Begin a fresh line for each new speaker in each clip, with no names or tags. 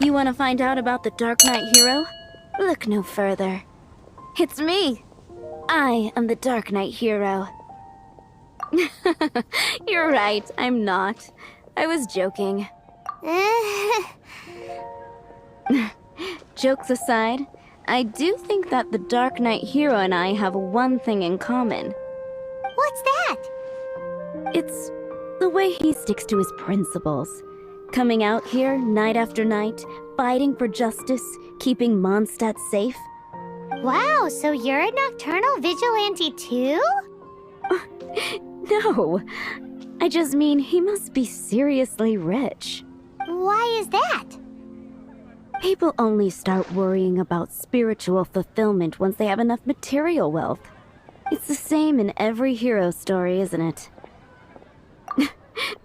You want to find out about the Dark Knight hero? Look no further. It's me! I am the Dark Knight hero. You're right, I'm not. I was joking. Jokes aside, I do think that the Dark Knight hero and I have one thing in common.
What's that?
It's the way he sticks to his principles. Coming out here night after night, fighting for justice, keeping Mondstadt safe.
Wow, so you're a nocturnal vigilante too?
No, I just mean he must be seriously rich.
Why is that?
People only start worrying about spiritual fulfillment once they have enough material wealth. It's the same in every hero story, isn't it?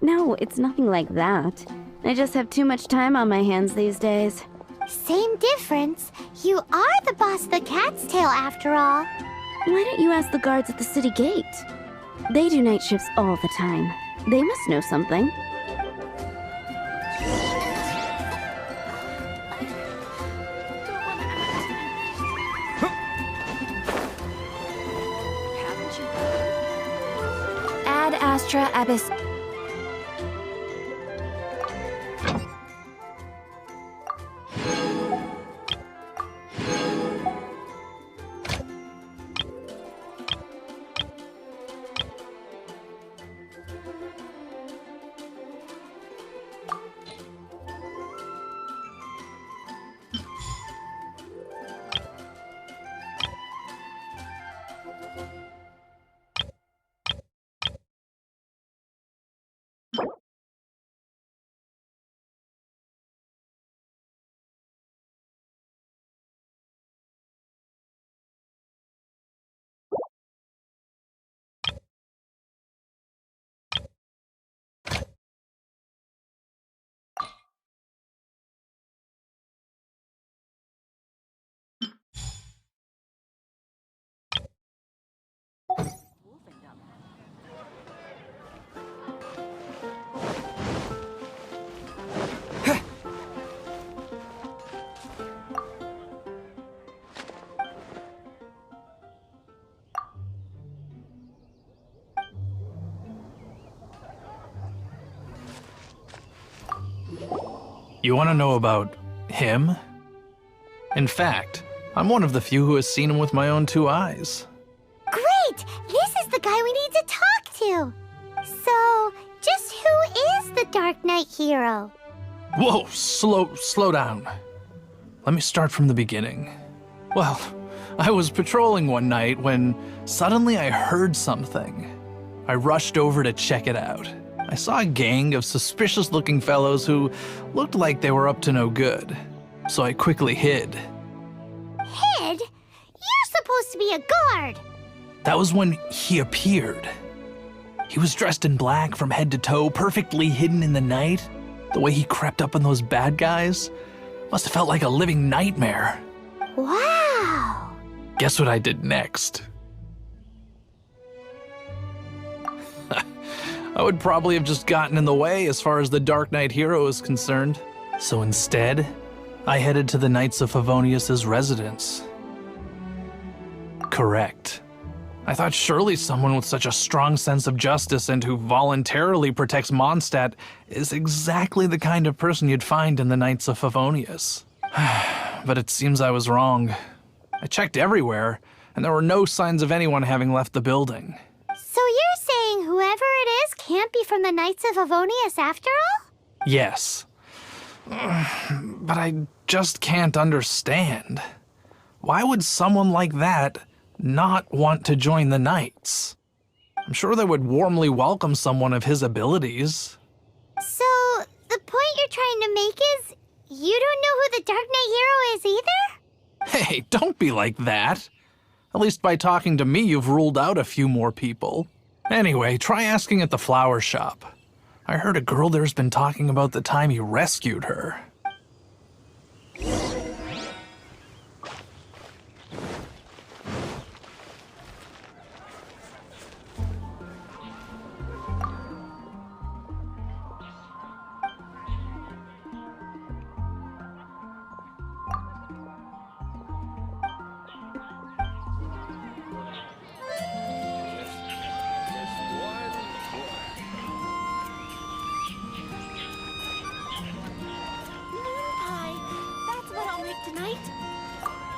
No, it's nothing like that. I just have too much time on my hands these days.
Same difference. You are the boss of the Cat's Tail after all.
Why don't you ask the guards at the city gate? They do night shifts all the time. They must know something.
Ad Astra Abyss.
You want to know about him? In fact, I'm one of the few who has seen him with my own two eyes.
Great! This is the guy we need to talk to! So, just who is the Dark Knight hero?
Whoa, slow down. Let me start from the beginning. Well, I was patrolling one night when suddenly I heard something. I rushed over to check it out. I saw a gang of suspicious-looking fellows who looked like they were up to no good, so I quickly hid.
Hid? You're supposed to be a guard!
That was when he appeared. He was dressed in black from head to toe, perfectly hidden in the night. The way he crept up on those bad guys must have felt like a living nightmare.
Wow!
Guess what I did next? I would probably have just gotten in the way as far as the Dark Knight hero is concerned. So instead, I headed to the Knights of Favonius' residence. Correct. I thought surely someone with such a strong sense of justice and who voluntarily protects Mondstadt is exactly the kind of person you'd find in the Knights of Favonius. But it seems I was wrong. I checked everywhere, and there were no signs of anyone having left the building.
So you're saying whoever it is can't be from the Knights of Favonius after all?
Yes. But I just can't understand. Why would someone like that not want to join the Knights? I'm sure they would warmly welcome someone of his abilities.
So, the point you're trying to make is you don't know who the Dark Knight hero is either?
Hey, don't be like that. At least by talking to me, you've ruled out a few more people. Anyway, try asking at the flower shop. I heard a girl there's been talking about the time you rescued her.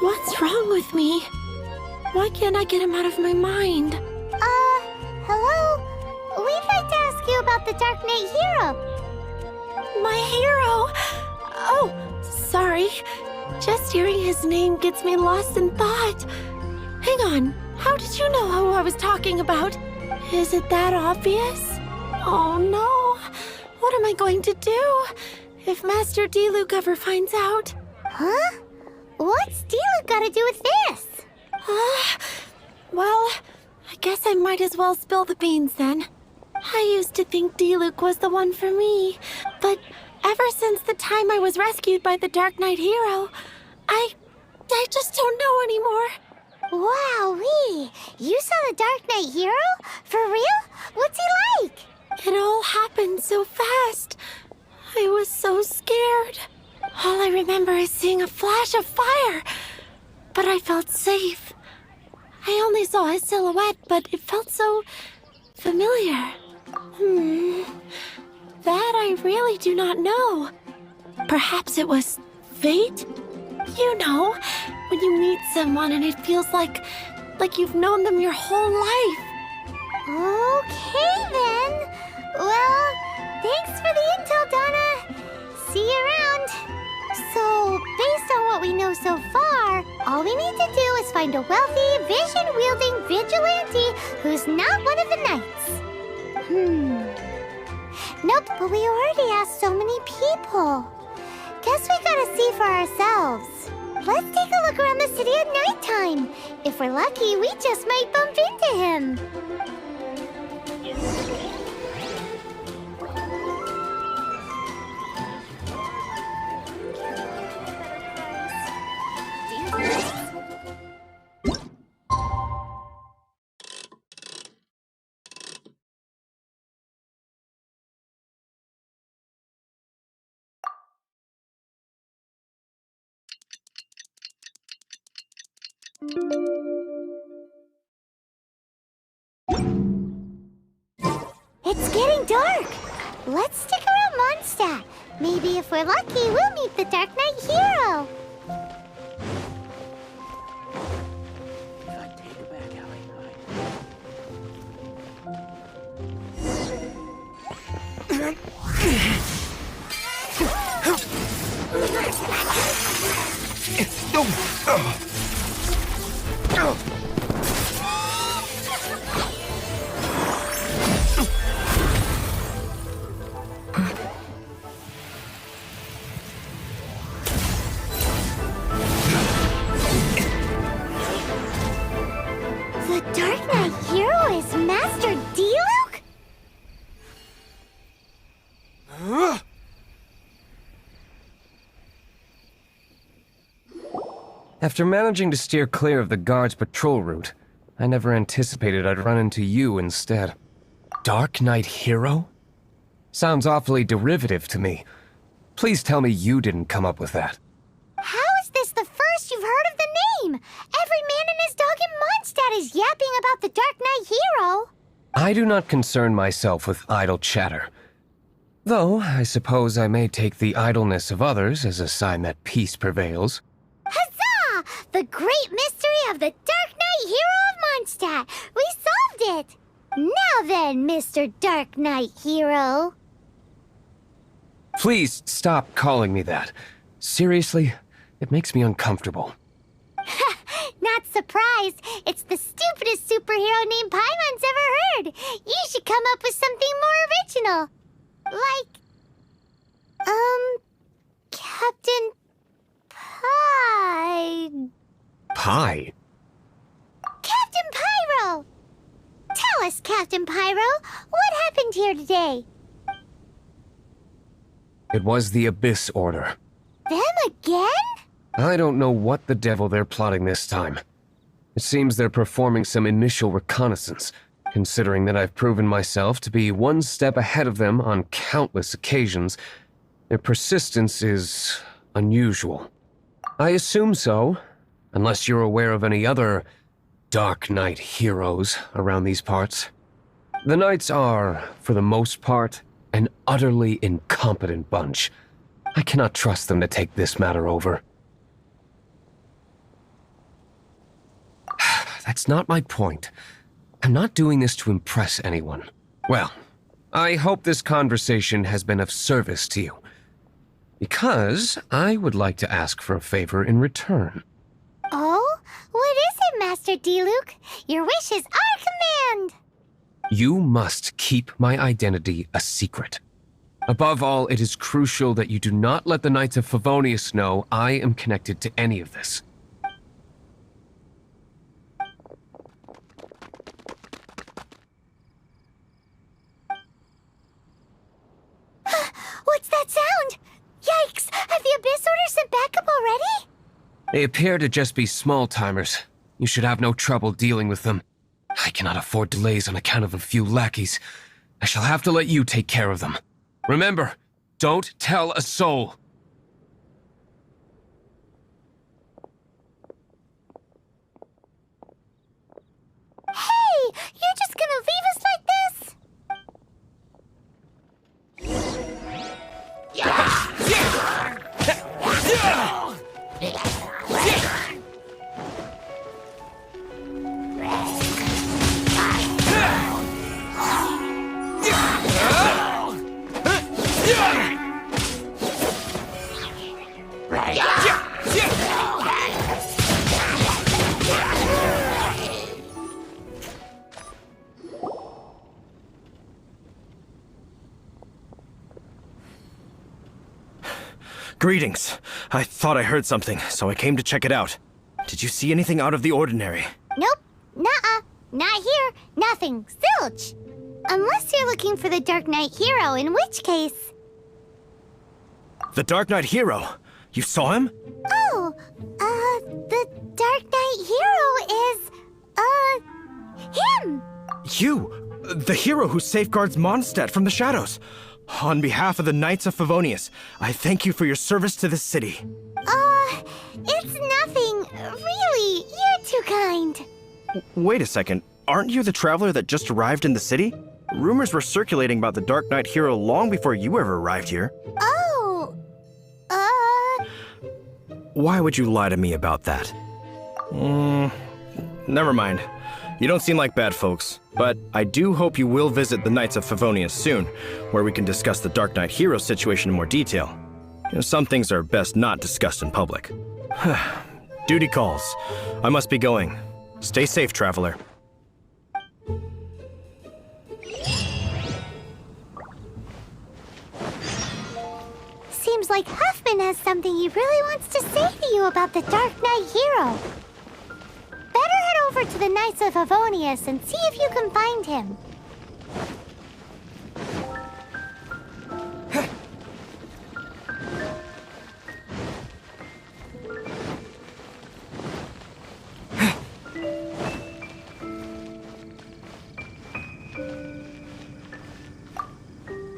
What's wrong with me? Why can't I get him out of my mind?
Hello? We'd like to ask you about the Dark Knight Hero.
My hero! Oh, sorry. Just hearing his name gets me lost in thought. Hang on, how did you know who I was talking about? Is it that obvious? Oh no, what am I going to do if Master Diluc ever finds out?
Huh? What's Diluc got to do with this?
Well, I guess I might as well spill the beans then. I used to think Diluc was the one for me, but ever since the time I was rescued by the Dark Knight Hero, I just don't know anymore.
Wowee! You saw the Dark Knight Hero? For real? What's he like?
It all happened so fast. I was so scared. All I remember is seeing a flash of fire, but I felt safe. I only saw his silhouette, but it felt so familiar. That I really do not know. Perhaps it was fate? You know, when you meet someone and it feels like you've known them your whole life.
Okay then. Well, thanks for the intel, Donna. See you around. So, based on what we know so far, all we need to do is find a wealthy, vision-wielding vigilante who's not one of the knights. Nope, but we already asked so many people. Guess we gotta see for ourselves. Let's take a look around the city at nighttime. If we're lucky, we just might bump into him. It's getting dark. Let's stick around Mondstadt. Maybe if we're lucky, we'll meet the Dark Knight Hero. The Dark Knight Hero is Master Diluc?
After managing to steer clear of the guard's patrol route, I never anticipated I'd run into you instead. Dark Knight Hero? Sounds awfully derivative to me. Please tell me you didn't come up with that.
How is this the first you've heard of the name? Every man and his dog in Mondstadt is yapping about the Dark Knight Hero.
I do not concern myself with idle chatter. Though, I suppose I may take the idleness of others as a sign that peace prevails.
Huzzah! The great mystery of the Dark Knight Hero of Mondstadt! We solved it! Now then, Mr. Dark Knight Hero.
Please stop calling me that. Seriously, it makes me uncomfortable.
Not surprised. It's the stupidest superhero name Paimon's ever heard. You should come up with something more original. Like, Captain
Pie?
Captain Pyro! Tell us, Captain Pyro, what happened here today?
It was the Abyss Order.
Them again?
I don't know what the devil they're plotting this time. It seems they're performing some initial reconnaissance, considering that I've proven myself to be one step ahead of them on countless occasions. Their persistence is unusual. I assume so, unless you're aware of any other Dark Knight heroes around these parts. The Knights are, for the most part, an utterly incompetent bunch. I cannot trust them to take this matter over. that's not my point. I'm not doing this to impress anyone. Well, I hope this conversation has been of service to you. Because I would like to ask for a favor in return.
Oh? What is it, Master Diluc? Your wish is our command!
You must keep my identity a secret. Above all, it is crucial that you do not let the Knights of Favonius know I am connected to any of this.
What's that sound? Yikes! Have the Abyss Order sent backup already?
They appear to just be small-timers. You should have no trouble dealing with them. I cannot afford delays on account of a few lackeys. I shall have to let you take care of them. Remember, don't tell a soul.
Hey! You're just gonna leave us like this?
Greetings. I thought I heard something, so I came to check it out. Did you see anything out of the ordinary?
Nope. Nuh-uh. Not here. Nothing. Zilch. Unless you're looking for the Dark Knight hero, in which case...
The Dark Knight hero? You saw him?
Oh, the Dark Knight hero is, him!
You! The hero who safeguards Mondstadt from the shadows. On behalf of the Knights of Favonius, I thank you for your service to this city.
It's nothing. Really, you're too kind.
Wait a second. Aren't you the traveler that just arrived in the city? Rumors were circulating about the Dark Knight hero long before you ever arrived here.
Oh,
Why would you lie to me about that? Never mind. You don't seem like bad folks, but I do hope you will visit the Knights of Favonius soon, where we can discuss the Dark Knight hero situation in more detail. You know, some things are best not discussed in public. Duty calls. I must be going. Stay safe, traveler.
seems like Huffman has something he really wants to say to you about the Dark Knight hero. Better head over to the Knights of Favonius and see if you can find him.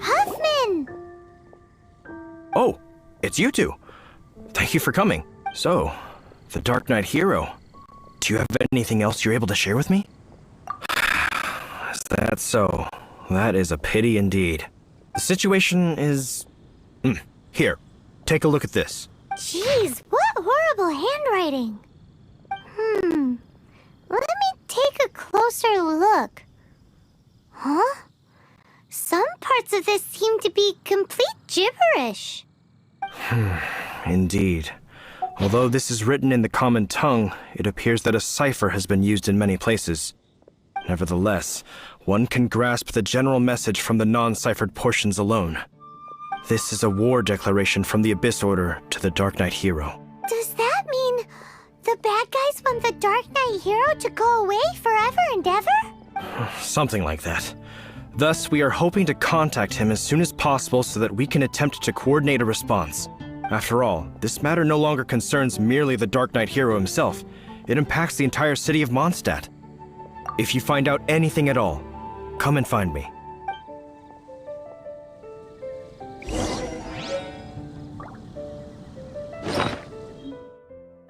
Huffman!
Oh, it's you two. Thank you for coming. So, the Dark Knight hero. Do you have anything else you're able to share with me? Is that so? That is a pity indeed. The situation is... Here, take a look at this.
Jeez, what horrible handwriting. Let me take a closer look. Huh? Some parts of this seem to be complete gibberish.
Indeed. Although this is written in the common tongue, it appears that a cipher has been used in many places. Nevertheless, one can grasp the general message from the non-ciphered portions alone. This is a war declaration from the Abyss Order to the Dark Knight hero.
Does that mean the bad guys want the Dark Knight hero to go away forever and ever?
Something like that. Thus, we are hoping to contact him as soon as possible so that we can attempt to coordinate a response. After all, this matter no longer concerns merely the Dark Knight hero himself. It impacts the entire city of Mondstadt. If you find out anything at all, come and find me.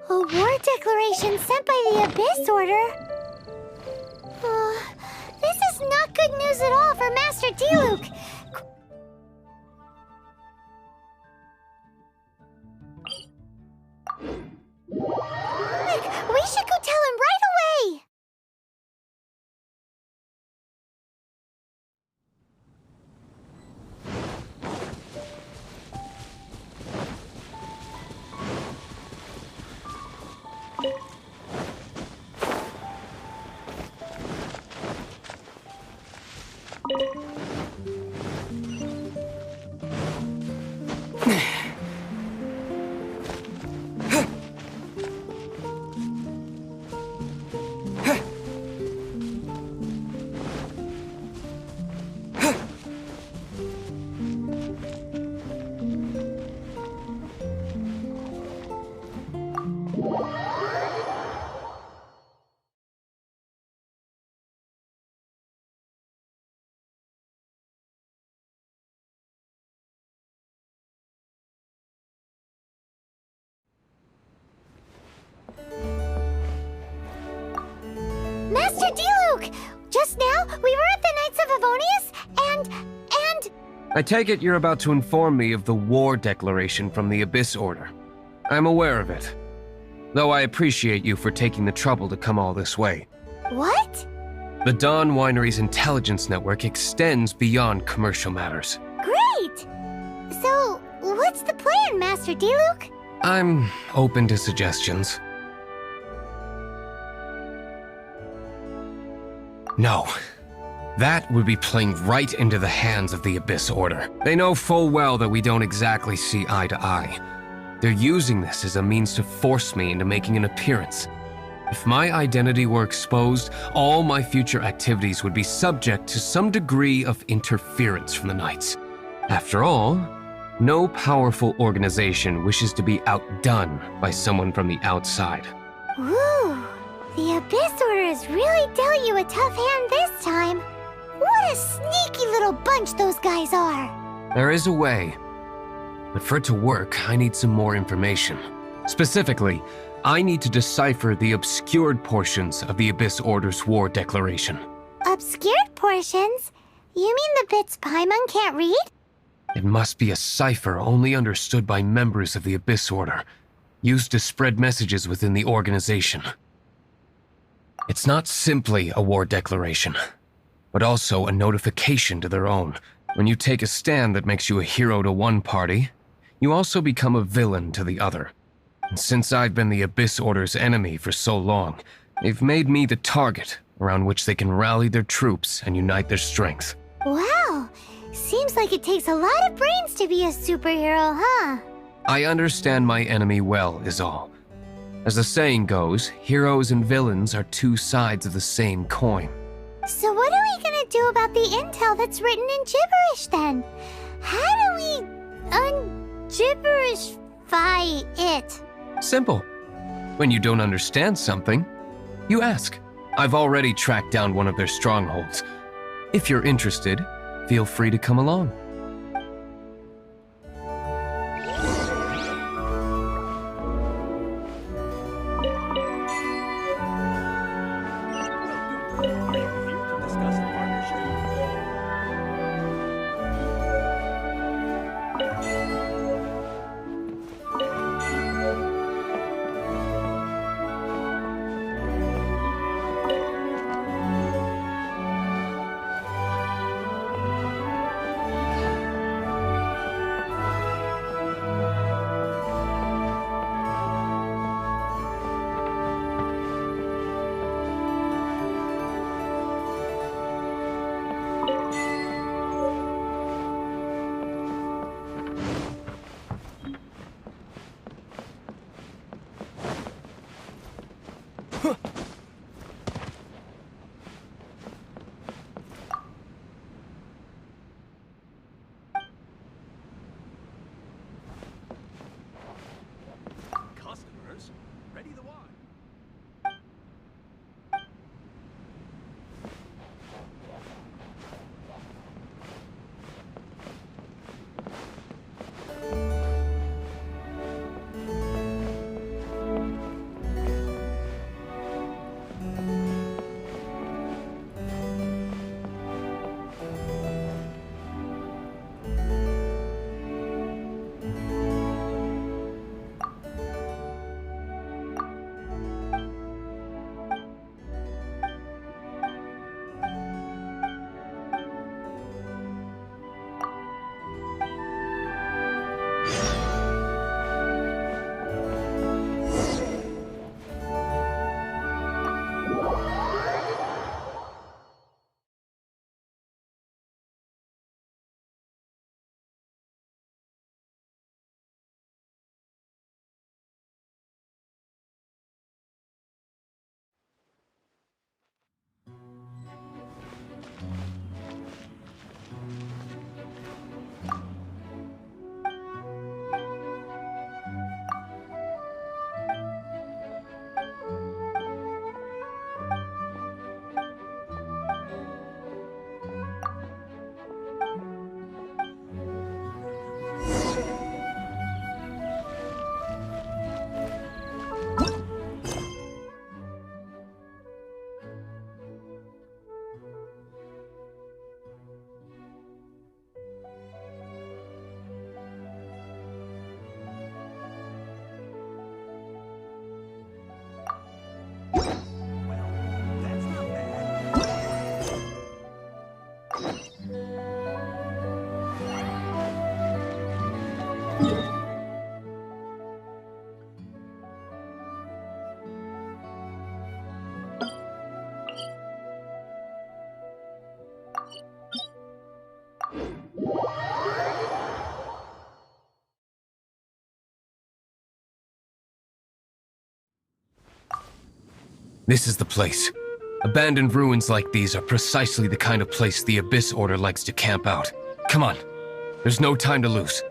A war declaration sent by the Abyss Order? This is not good news at all for Master Diluc. we were at the Knights of Avonius, and...
I take it you're about to inform me of the war declaration from the Abyss Order. I'm aware of it, though I appreciate you for taking the trouble to come all this way.
What?
The Dawn Winery's intelligence network extends beyond commercial matters.
Great! So, what's the plan, Master Diluc?
I'm open to suggestions. No. That would be playing right into the hands of the Abyss Order. They know full well that we don't exactly see eye to eye. They're using this as a means to force me into making an appearance. If my identity were exposed, all my future activities would be subject to some degree of interference from the Knights. After all, no powerful organization wishes to be outdone by someone from the outside.
Ooh, the Abyss Order has really dealt you a tough hand this time. What a sneaky little bunch those guys are.
There is a way, but for it to work, I need some more information. Specifically, I need to decipher the obscured portions of the Abyss Order's war declaration.
Obscured portions? You mean the bits Paimon can't read?
It must be a cipher only understood by members of the Abyss Order, used to spread messages within the organization. It's not simply a war declaration, but also a notification to their own. When you take a stand that makes you a hero to one party, you also become a villain to the other. And since I've been the Abyss Order's enemy for so long, they've made me the target around which they can rally their troops and unite their strength.
Wow, seems like it takes a lot of brains to be a superhero, huh?
I understand my enemy well, is all. As the saying goes, heroes and villains are two sides of the same coin.
So what are we gonna do about the intel that's written in gibberish then? How do we un-gibberishify it?
Simple. When you don't understand something, you ask. I've already tracked down one of their strongholds. If you're interested, feel free to come along. This is the place. Abandoned ruins like these are precisely the kind of place the Abyss Order likes to camp out. Come on. There's no time to lose.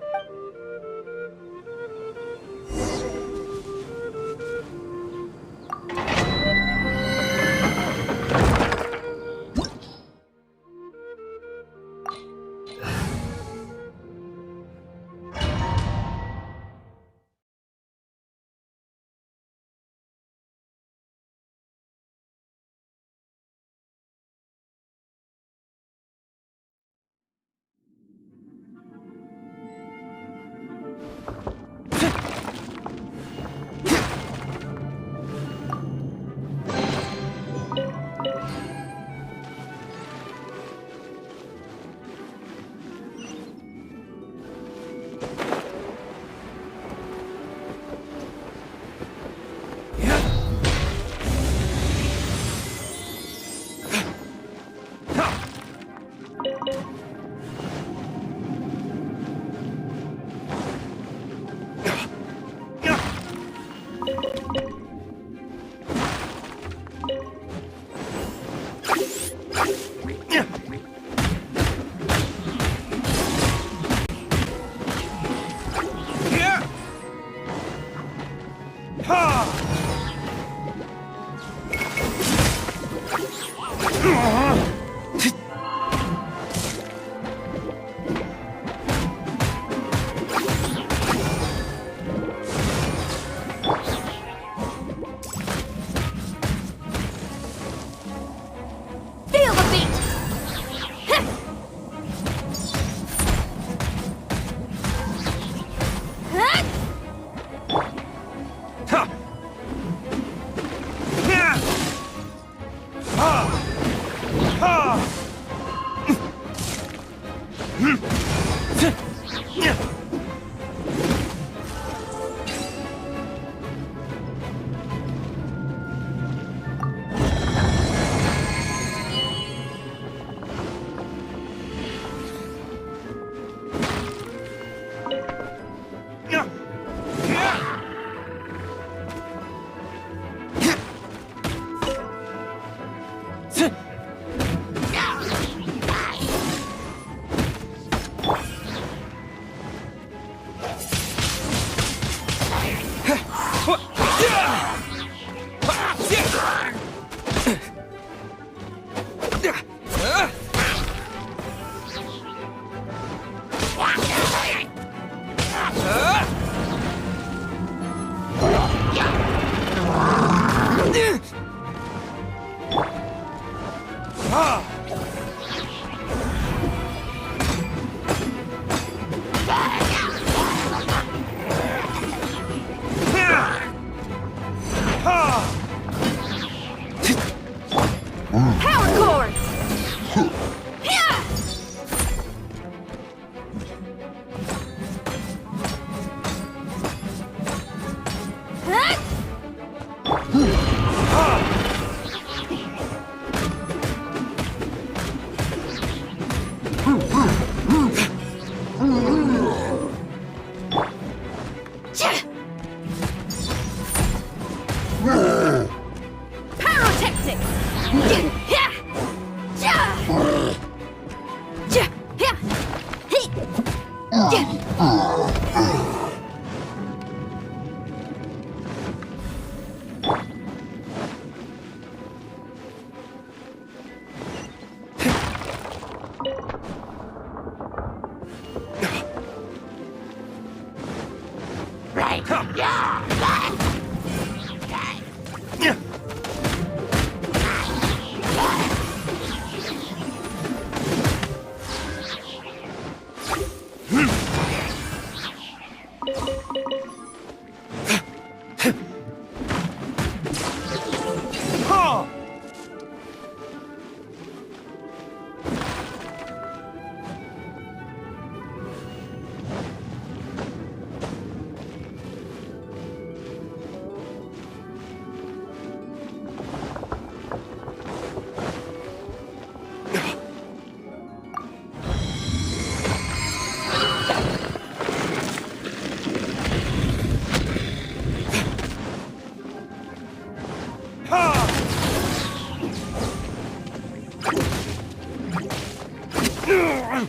Power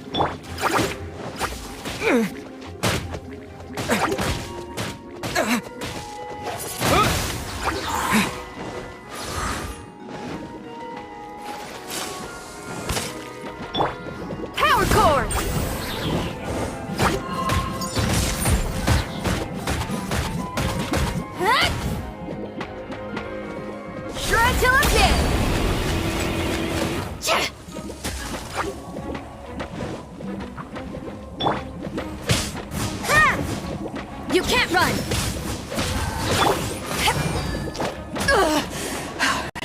core! Shred till I'm dead! You can't run!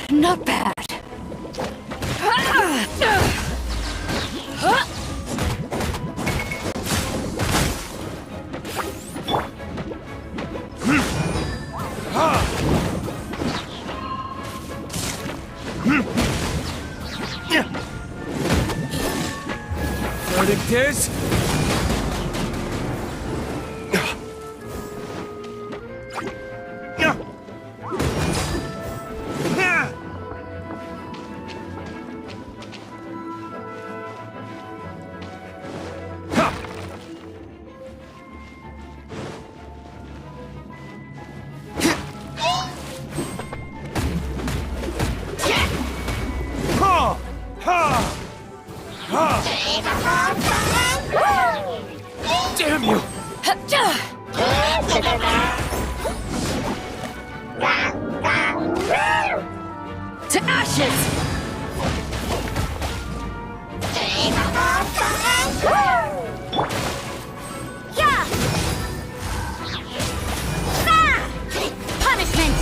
Not bad.
Verdict is... Damn you!
To ashes! Yeah! Punishment!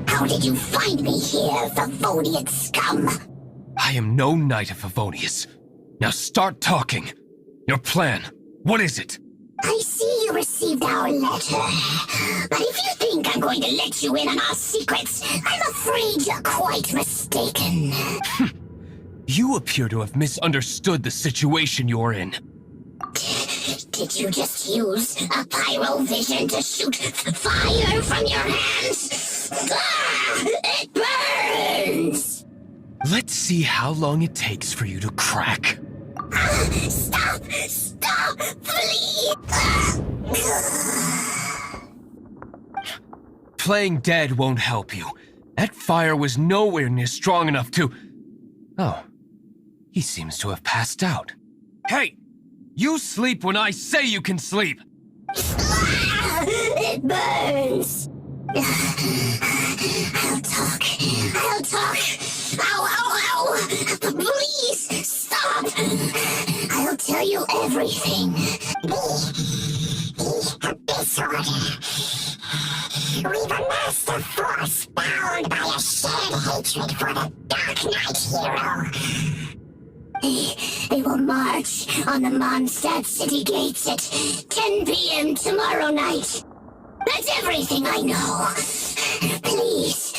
How did you find me here, Favonian scum?
I am no knight of Favonius. Now start talking. Your plan, what is it?
I see you received our letter. But if you think I'm going to let you in on our secrets, I'm afraid you're quite mistaken.
You appear to have misunderstood the situation you're in.
Did you just use a pyrovision to shoot fire from your hands? Ah, it burns!
Let's see how long it takes for you to crack.
Stop! Stop! Please!
Playing dead won't help you. That fire was nowhere near strong enough to... Oh. He seems to have passed out. Hey! You sleep when I say you can sleep!
It burns! I'll talk. I'll talk. Ow, ow, ow! Please, stop! I'll tell you everything. Disorder. We've amassed a force bound by a shared hatred for the Dark Knight hero. They will march on the Mondstadt city gates at 10 p.m. tomorrow night. That's everything I know. Please,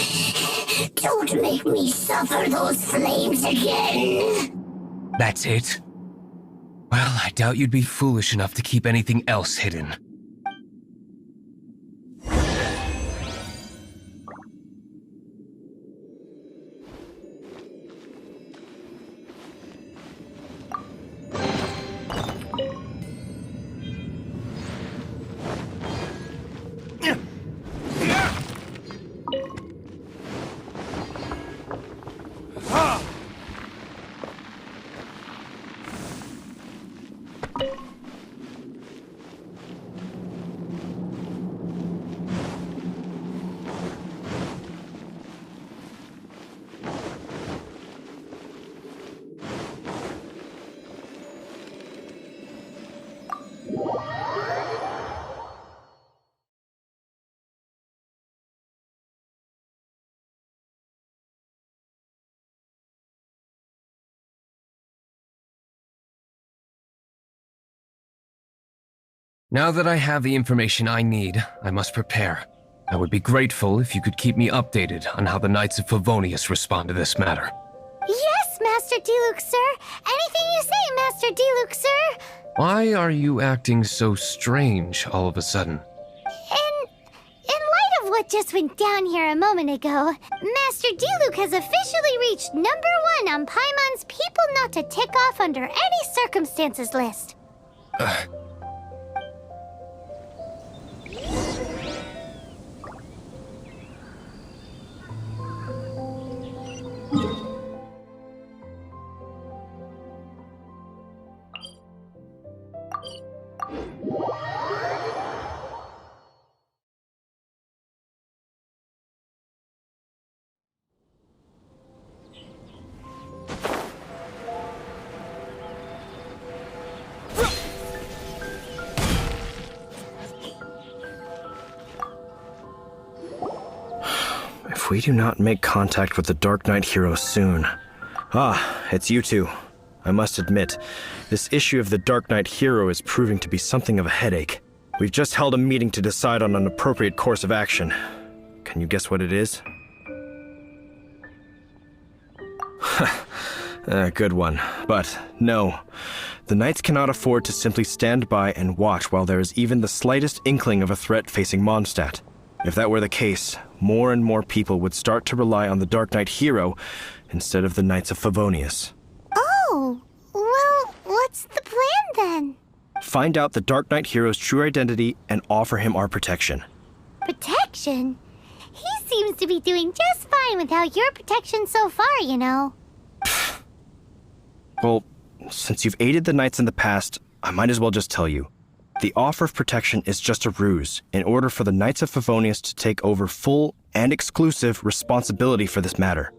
don't make me suffer those flames again.
That's it? Well, I doubt you'd be foolish enough to keep anything else hidden. Now that I have the information I need, I must prepare. I would be grateful if you could keep me updated on how the Knights of Favonius respond to this matter.
Yes, Master Diluc, sir. Anything you say, Master Diluc, sir.
Why are you acting so strange all of a sudden?
In light of what just went down here a moment ago, Master Diluc has officially reached #1 on Paimon's people not to tick off under any circumstances list.
If we do not make contact with the Dark Knight hero soon... Ah, it's you two. I must admit, this issue of the Dark Knight hero is proving to be something of a headache. We've just held a meeting to decide on an appropriate course of action. Can you guess what it is? Good one. But no, the Knights cannot afford to simply stand by and watch while there is even the slightest inkling of a threat facing Mondstadt. If that were the case, more and more people would start to rely on the Dark Knight hero instead of the Knights of Favonius.
Oh, well, what's the plan then?
Find out the Dark Knight hero's true identity and offer him our protection.
Protection? He seems to be doing just fine without your protection so far, you know.
Well, since you've aided the Knights in the past, I might as well just tell you. The offer of protection is just a ruse in order for the Knights of Favonius to take over full and exclusive responsibility for this matter.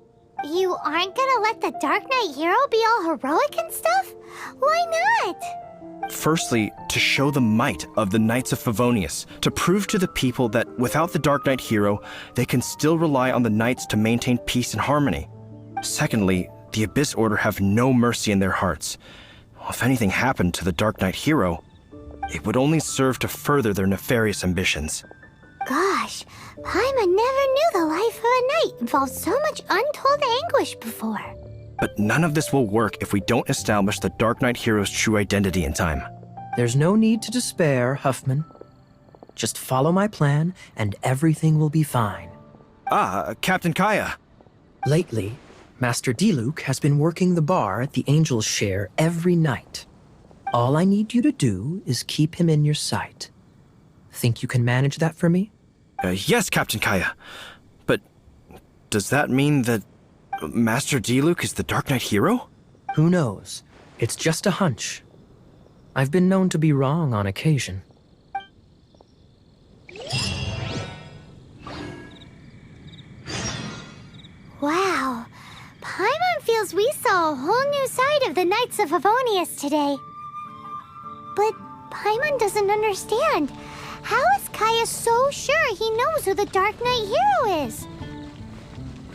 You aren't gonna let the Dark Knight hero be all heroic and stuff? Why not?
Firstly, to show the might of the Knights of Favonius, to prove to the people that without the Dark Knight hero, they can still rely on the Knights to maintain peace and harmony. Secondly, the Abyss Order have no mercy in their hearts. If anything happened to the Dark Knight hero, it would only serve to further their nefarious ambitions.
Gosh, Paimon never knew the life of a knight involved so much untold anguish before.
But none of this will work if we don't establish the Dark Knight hero's true identity in time.
There's no need to despair, Huffman. Just follow my plan, and everything will be fine.
Captain Kaya.
Lately, Master Diluc has been working the bar at the Angel's Share every night. All I need you to do is keep him in your sight. Think you can manage that for me?
Yes, Captain Kaya. But does that mean that Master Diluc is the Dark Knight hero?
Who knows? It's just a hunch. I've been known to be wrong on occasion.
Wow, Paimon feels we saw a whole new side of the Knights of Favonius today. But Paimon doesn't understand. How is Kaya so sure he knows who the Dark Knight hero is?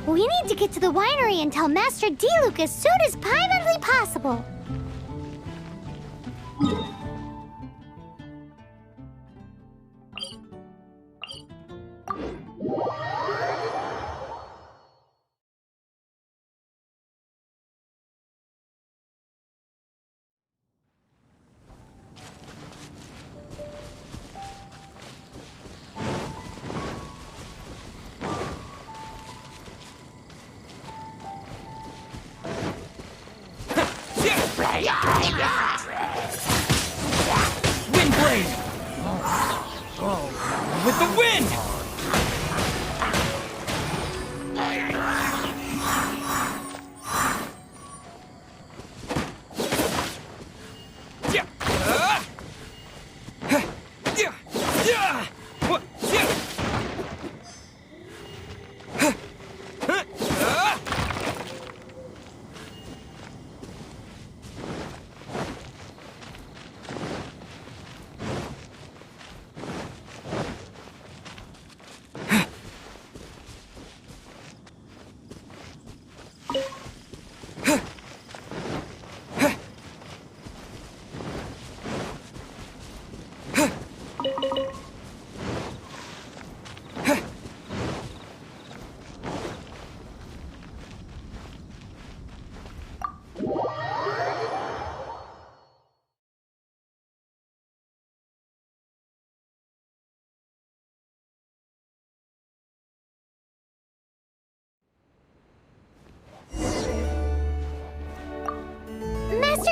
We need to get to the winery and tell Master Diluc as soon as Paimonly possible.
Windblade! With the wind!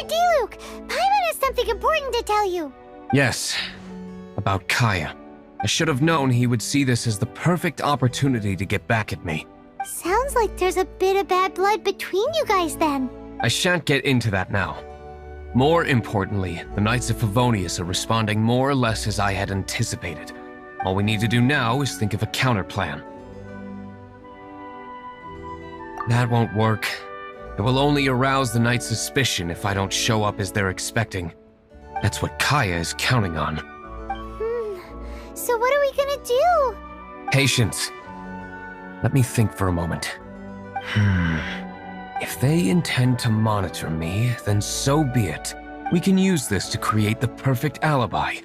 Diluc, Paimon has something important to tell you.
Yes, about Kaya. I should have known he would see this as the perfect opportunity to get back at me.
Sounds like there's a bit of bad blood between you guys then.
I shan't get into that now. More importantly, the Knights of Favonius are responding more or less as I had anticipated. All we need to do now is think of a counterplan. That won't work. It will only arouse the Knights' suspicion if I don't show up as they're expecting. That's what Kaya is counting on.
So what are we gonna do?
Patience. Let me think for a moment. If they intend to monitor me, then so be it. We can use this to create the perfect alibi.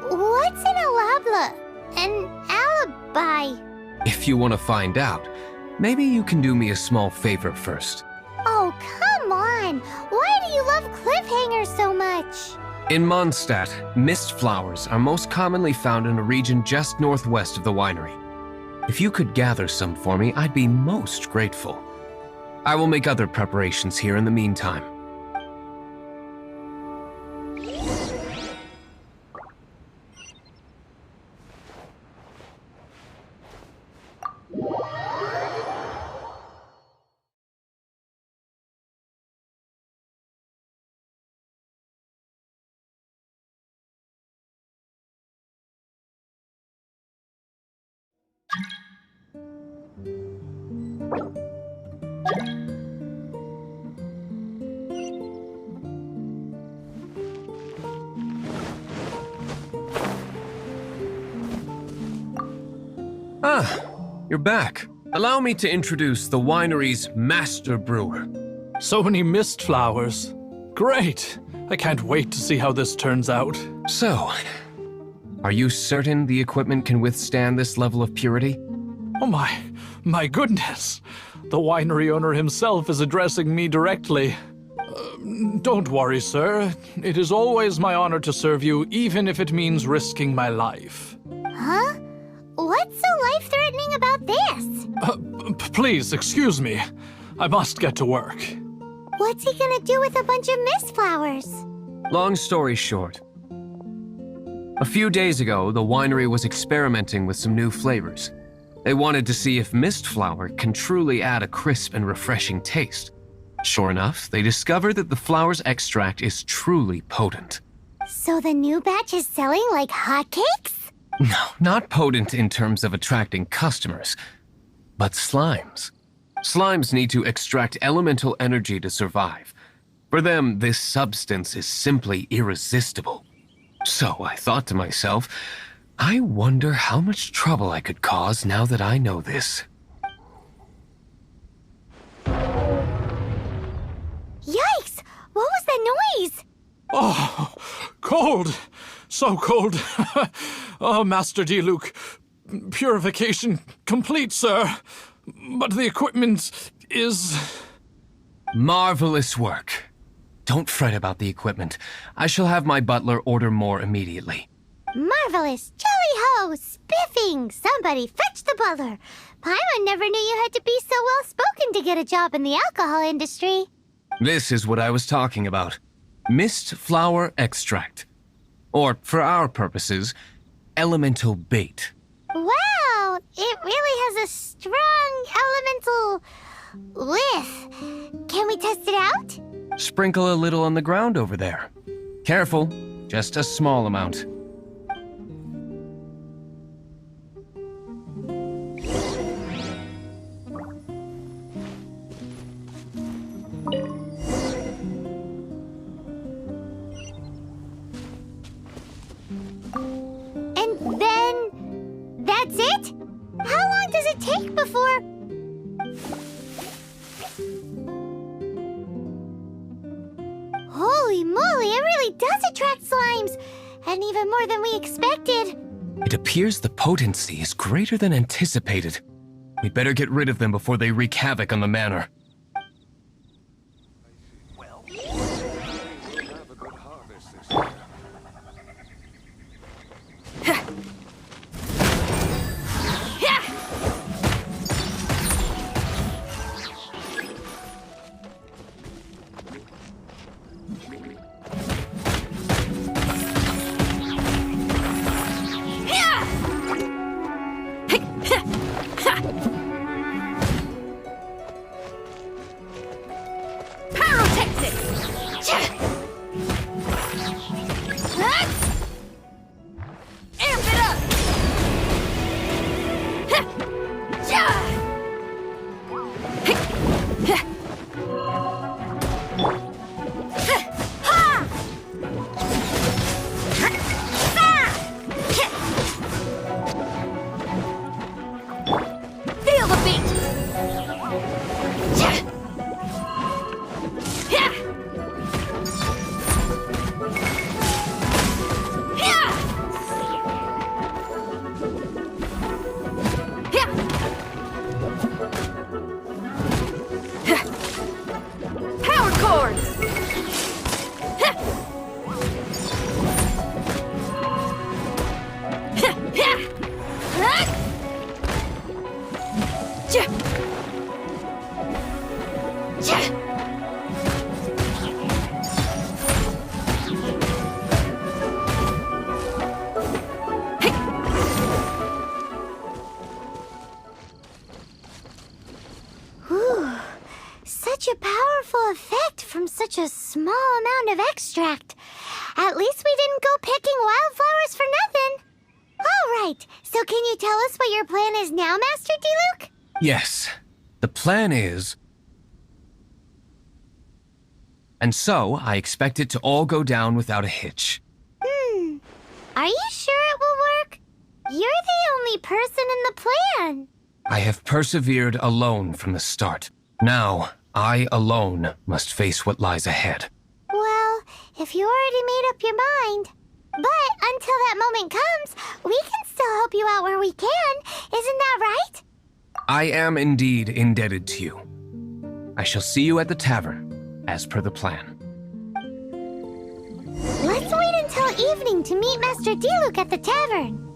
What's an alabla? An alibi?
If you want to find out, maybe you can do me a small favor first.
Oh, come on! Why do you love cliffhangers so much?
In Mondstadt, mist flowers are most commonly found in a region just northwest of the winery. If you could gather some for me, I'd be most grateful. I will make other preparations here in the meantime. Ah, you're back. Allow me to introduce the winery's master brewer.
So many mist flowers. Great! I can't wait to see how this turns out.
So, are you certain the equipment can withstand this level of purity?
Oh my goodness! The winery owner himself is addressing me directly. Don't worry, sir. It is always my honor to serve you, even if it means risking my life.
Huh? What's so life-threatening about this?
Please, excuse me. I must get to work.
What's he gonna do with a bunch of mist flowers?
Long story short, a few days ago, the winery was experimenting with some new flavors. They wanted to see if mist flower can truly add a crisp and refreshing taste. Sure enough, they discovered that the flower's extract is truly potent.
So the new batch is selling like hotcakes?
No, not potent in terms of attracting customers, but slimes. Slimes need to extract elemental energy to survive. For them, this substance is simply irresistible. So I thought to myself, I wonder how much trouble I could cause now that I know this.
Yikes! What was that noise?
Oh, cold! So cold! Oh, Master Diluc, purification complete, sir. But the equipment is...
Marvelous work. Don't fret about the equipment. I shall have my butler order more immediately.
Marvelous! Jolly-ho! Spiffing! Somebody fetch the butler! Paimon never knew you had to be so well-spoken to get a job in the alcohol industry.
This is what I was talking about. Mist flower extract. Or, for our purposes, elemental bait.
Wow! It really has a strong elemental whiff. Can we test it out?
Sprinkle a little on the ground over there. Careful, just a small amount.
And then... that's it? How long does it take before... Holy moly, it really does attract slimes! And even more than we expected.
It appears the potency is greater than anticipated. We'd better get rid of them before they wreak havoc on the manor.
Whew. Such a powerful effect from such a small amount of extract. At least we didn't go picking wildflowers for nothing. All right, so can you tell us what your plan is now, Master Diluc?
Yes, the plan is... And so, I expect it to all go down without a hitch.
Are you sure it will work? You're the only person in the plan.
I have persevered alone from the start. Now, I alone must face what lies ahead.
Well, if you already made up your mind. But until that moment comes, we can still help you out where we can. Isn't that right?
I am indeed indebted to you. I shall see you at the tavern, as per the plan.
Let's wait until evening to meet Master Diluc at the tavern.